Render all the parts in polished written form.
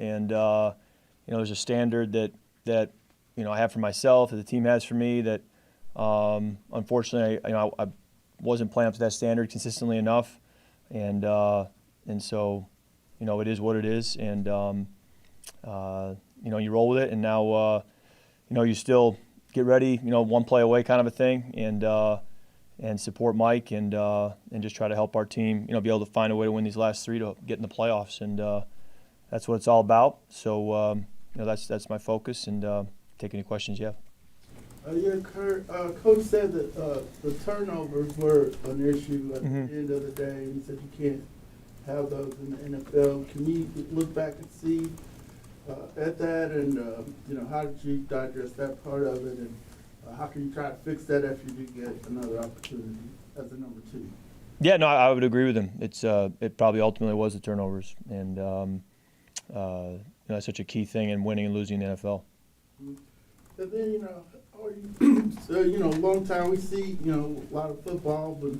and there's a standard that I have for myself, that the team has for me. That unfortunately, I wasn't playing up to that standard consistently enough, and so it is what it is, and you roll with it, and now you still get ready, one play away kind of a thing, and support Mike, and just try to help our team, be able to find a way to win these last 3 to get in the playoffs, and that's what it's all about. So that's my focus, and take any questions you have. Coach said that the turnovers were an issue at Mm-hmm. the end of the day. He said you can't have those in the NFL. Can you look back and see at that, and how did you digest that part of it, and how can you try to fix that if you do get another opportunity as a number 2? Yeah, no, I would agree with him. It probably ultimately was the turnovers, and that's such a key thing in winning and losing in the NFL. And then so long time we see a lot of football, but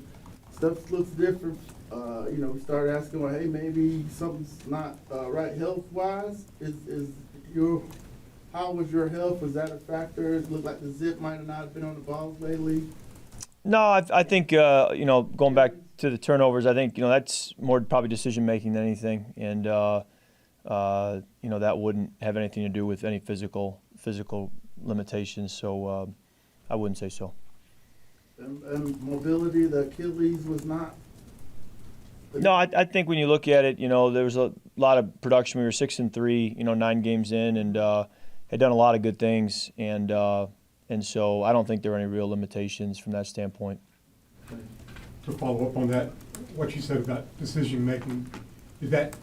stuff looks different. We start asking, well, hey, maybe something's not right health wise. How was your health? Was that a factor? It looked like the zip might have not been on the balls lately. No, I think going back to the turnovers, I think that's more probably decision making than anything, and that wouldn't have anything to do with any physical limitations. So I wouldn't say so. And mobility, the Achilles was not. No, I think when you look at it, there was a lot of production. We were 6-3, 9 games in, and had done a lot of good things, and so I don't think there are any real limitations from that standpoint. To follow up on that, what you said about decision making, did that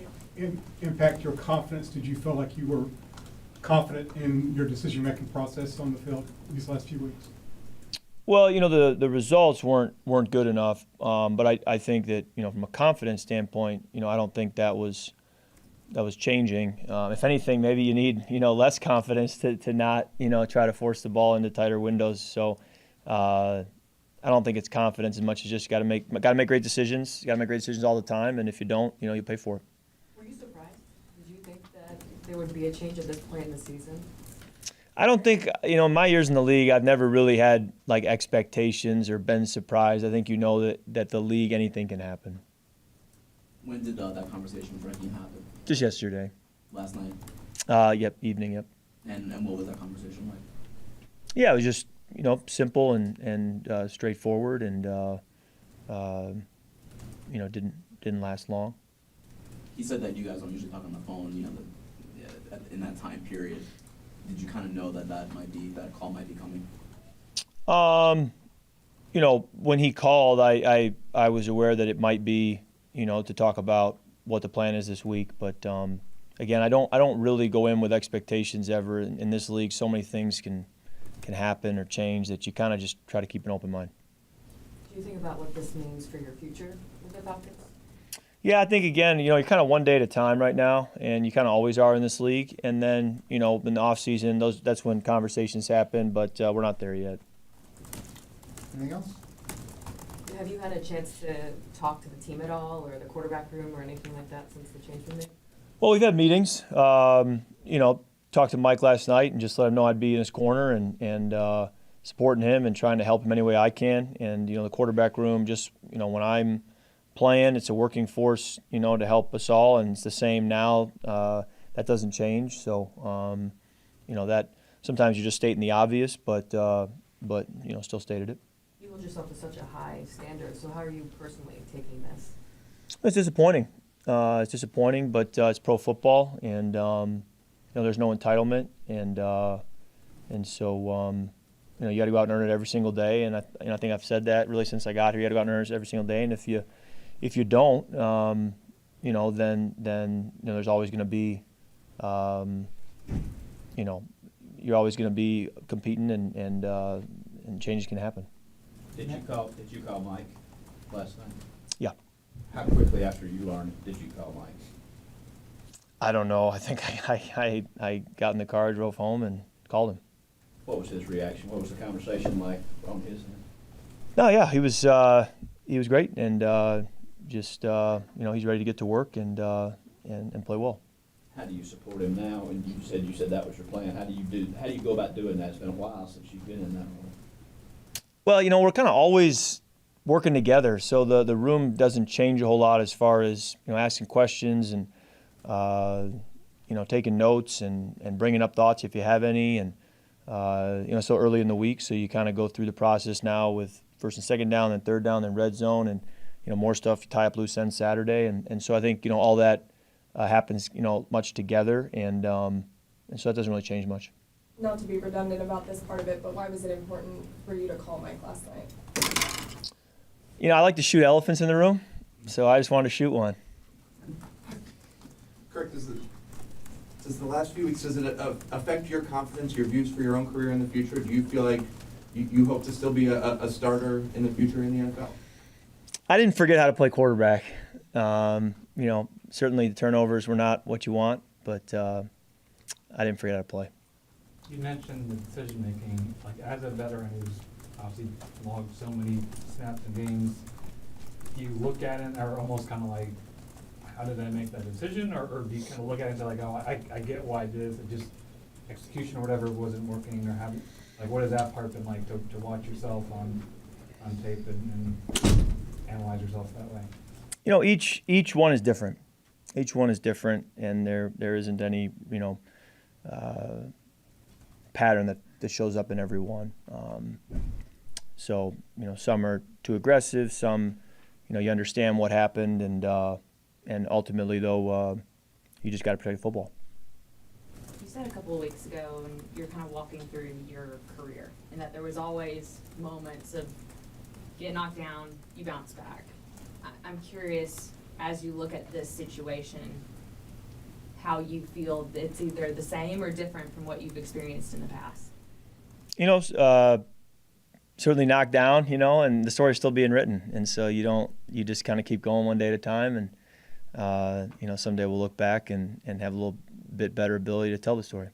impact your confidence? Did you feel like you were confident in your decision making process on the field these last few weeks? Well, the results weren't good enough, but I think that from a confidence standpoint, I don't think that was changing. If anything, maybe you need less confidence to not try to force the ball into tighter windows. So I don't think it's confidence as much as just got to make great decisions. You got to make great decisions all the time, and if you don't, you pay for it. Were you surprised? Did you think that there would be a change at this point in the season? I don't think, in my years in the league, I've never really had like expectations or been surprised. I think that the league, anything can happen. When did that conversation with Ricky happen? Just yesterday. Last night? Yep, evening, yep. And what was that conversation like? Yeah, it was just, simple and straightforward, and, didn't last long. He said that you guys don't usually talk on the phone, in that time period. Did you kind of know that call might be coming? When he called, I was aware that it might be, to talk about what the plan is this week. But again, I don't really go in with expectations ever. In this league, so many things can happen or change that you kind of just try to keep an open mind. Do you think about what this means for your future with the Falcons? Yeah, I think, again, you're kind of one day at a time right now, and you kind of always are in this league. And then, in the off season, that's when conversations happen, but we're not there yet. Anything else? Have you had a chance to talk to the team at all, or the quarterback room, or anything like that since the change was made? Well, we've had meetings. Talked to Mike last night and just let him know I'd be in his corner and supporting him and trying to help him any way I can. And, the quarterback room, just, when I'm playing, it's a working force, to help us all, and it's the same now. That doesn't change. So, that sometimes you're just stating the obvious, but still stated it. You hold yourself to such a high standard. So how are you personally taking this? It's disappointing. But it's pro football, and there's no entitlement, and so you got to go out and earn it every single day. And I think I've said that really since I got here. You got to go out and earn it every single day, and if you don't, then there's always going to be, you're always going to be competing, and changes can happen. Did you call Mike last night? Yeah. How quickly after you learned did you call Mike? I don't know. I think I got in the car, drove home, and called him. What was his reaction? What was the conversation like on his end? No, yeah, he was great, and he's ready to get to work and play well. how do you support him now? And you said that was your plan. How do you go about doing that? It's been a while since you've been in that role. Well, we're kind of always working together, so the room doesn't change a whole lot as far as asking questions and taking notes and bringing up thoughts if you have any, and so early in the week, so you kind of go through the process now with first and second down, then third down, then red zone, and more stuff. You tie up loose ends Saturday, and so I think all that happens much together, and so that doesn't really change much. Not to be redundant about this part of it, but why was it important for you to call Mike last night? I like to shoot elephants in the room, so I just wanted to shoot one. Kirk, does the last few weeks, does it affect your confidence, your views for your own career in the future? Do you feel like you hope to still be a starter in the future in the NFL? I didn't forget how to play quarterback. Certainly the turnovers were not what you want, but I didn't forget how to play. You mentioned the decision making, like as a veteran who's obviously logged so many snaps and games, do you look at it or almost kind of like, how did I make that decision? Or do you kind of look at it and say like, oh, I get why it is, it just execution or whatever wasn't working, or have, like what has that part been like to watch yourself on tape and analyze yourself that way? Each one is different. Each one is different, and there isn't any pattern that shows up in every one. So some are too aggressive. Some you understand what happened, and ultimately though you just got to protect football. You said a couple of weeks ago, and you're kind of walking through your career, and that there was always moments of get knocked down, you bounce back. I'm curious, as you look at this situation, how you feel it's either the same or different from what you've experienced in the past. Certainly knocked down, and the story's still being written, and so you just kind of keep going one day at a time, and someday we'll look back and have a little bit better ability to tell the story.